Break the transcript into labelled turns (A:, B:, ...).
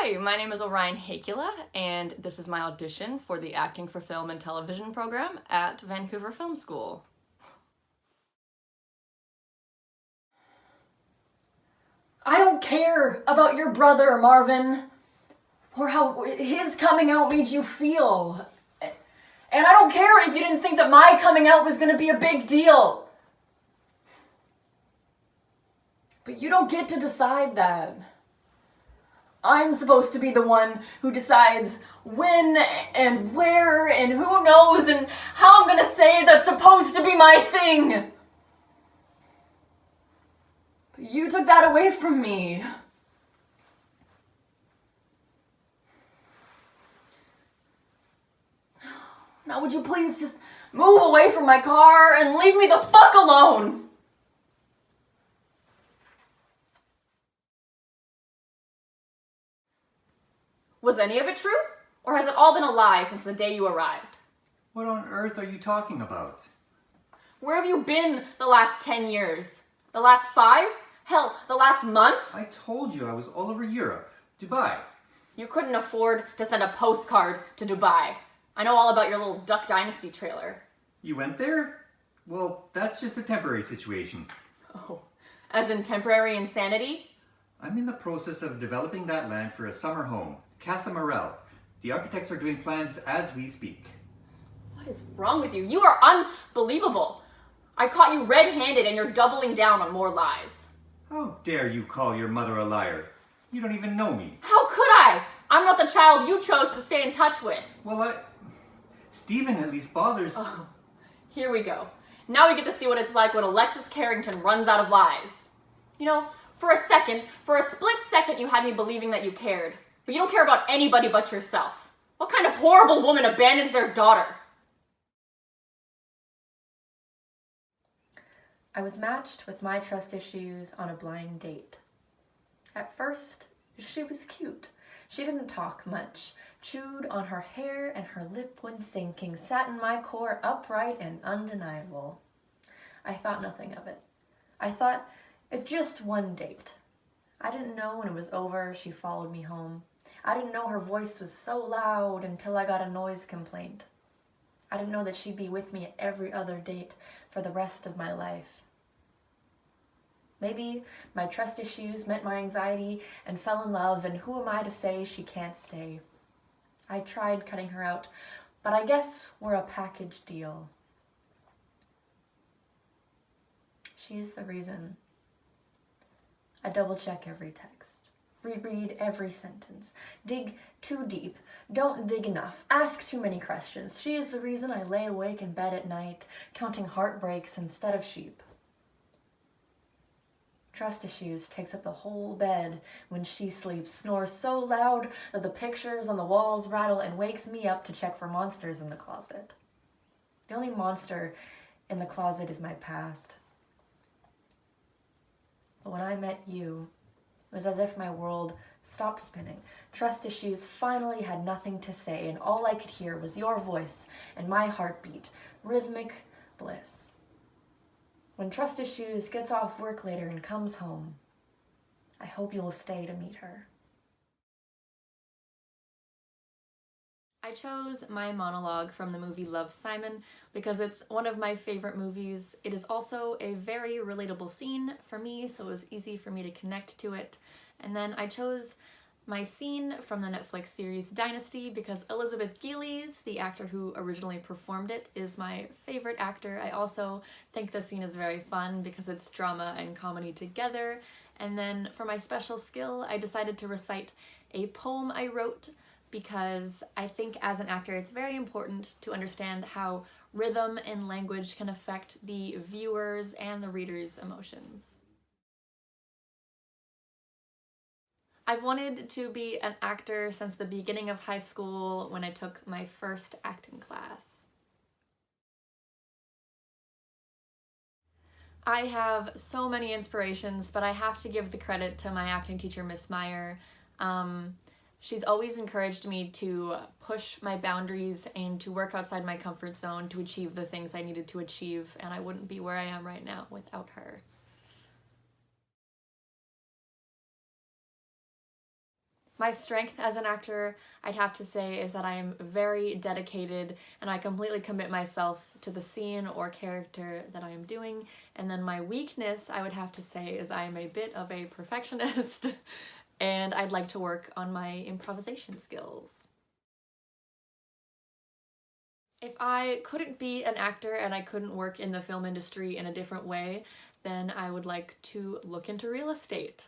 A: Hi, my name is Orion Heikkila, and this is my audition for the Acting for Film and Television program at Vancouver Film School. I don't care about your brother, Marvin, or how his coming out made you feel. And I don't care if you didn't think that my coming out was going to be a big deal. But you don't get to decide that. I'm supposed to be the one who decides when and where and who knows and how I'm gonna say that's supposed to be my thing. But you took that away from me. Now would you please just move away from my car and leave me the fuck alone? Was any of it true? Or has it all been a lie since the day you arrived?
B: What on earth are you talking about?
A: Where have you been the last 10 years? The last 5? Hell, the last month?
B: I told you I was all over Europe. Dubai.
A: You couldn't afford to send a postcard to Dubai. I know all about your little Duck Dynasty trailer.
B: You went there? Well, that's just a temporary situation.
A: Oh, as in temporary insanity?
B: I'm in the process of developing that land for a summer home. Casa Morel. The architects are doing plans as we speak.
A: What is wrong with you? You are unbelievable. I caught you red-handed and you're doubling down on more lies.
B: How dare you call your mother a liar? You don't even know me.
A: How could I? I'm not the child you chose to stay in touch with.
B: Well, Stephen at least bothers...
A: Oh, here we go. Now we get to see what it's like when Alexis Carrington runs out of lies. You know, for a split second you had me believing that you cared. But you don't care about anybody but yourself. What kind of horrible woman abandons their daughter?
C: I was matched with my trust issues on a blind date. At first, she was cute. She didn't talk much, chewed on her hair and her lip when thinking, sat in my core upright and undeniable. I thought nothing of it. I thought, it's just one date. I didn't know when it was over she followed me home. I didn't know her voice was so loud until I got a noise complaint. I didn't know that she'd be with me at every other date for the rest of my life. Maybe my trust issues met my anxiety and fell in love, and who am I to say she can't stay? I tried cutting her out, but I guess we're a package deal. She's the reason. I double-check every text. Reread every sentence. Dig too deep. Don't dig enough. Ask too many questions. She is the reason I lay awake in bed at night, counting heartbreaks instead of sheep. Trust issues takes up the whole bed when she sleeps, snores so loud that the pictures on the walls rattle, and wakes me up to check for monsters in the closet. The only monster in the closet is my past. But when I met you, it was as if my world stopped spinning. Trust issues finally had nothing to say, and all I could hear was your voice and my heartbeat, rhythmic bliss. When trust issues gets off work later and comes home, I hope you will stay to meet her.
A: I chose my monologue from the movie Love, Simon because it's one of my favorite movies. It is also a very relatable scene for me, so it was easy for me to connect to it. And then I chose my scene from the Netflix series Dynasty because Elizabeth Gillies, the actor who originally performed it, is my favorite actor. I also think the scene is very fun because it's drama and comedy together. And then for my special skill, I decided to recite a poem I wrote because I think as an actor it's very important to understand how rhythm and language can affect the viewers and the reader's emotions. I've wanted to be an actor since the beginning of high school when I took my first acting class. I have so many inspirations, but I have to give the credit to my acting teacher, Miss Meyer. She's always encouraged me to push my boundaries and to work outside my comfort zone to achieve the things I needed to achieve, and I wouldn't be where I am right now without her. My strength as an actor, I'd have to say, is that I am very dedicated and I completely commit myself to the scene or character that I am doing. And then my weakness, I would have to say, is I am a bit of a perfectionist and I'd like to work on my improvisation skills. If I couldn't be an actor and I couldn't work in the film industry in a different way, then I would like to look into real estate.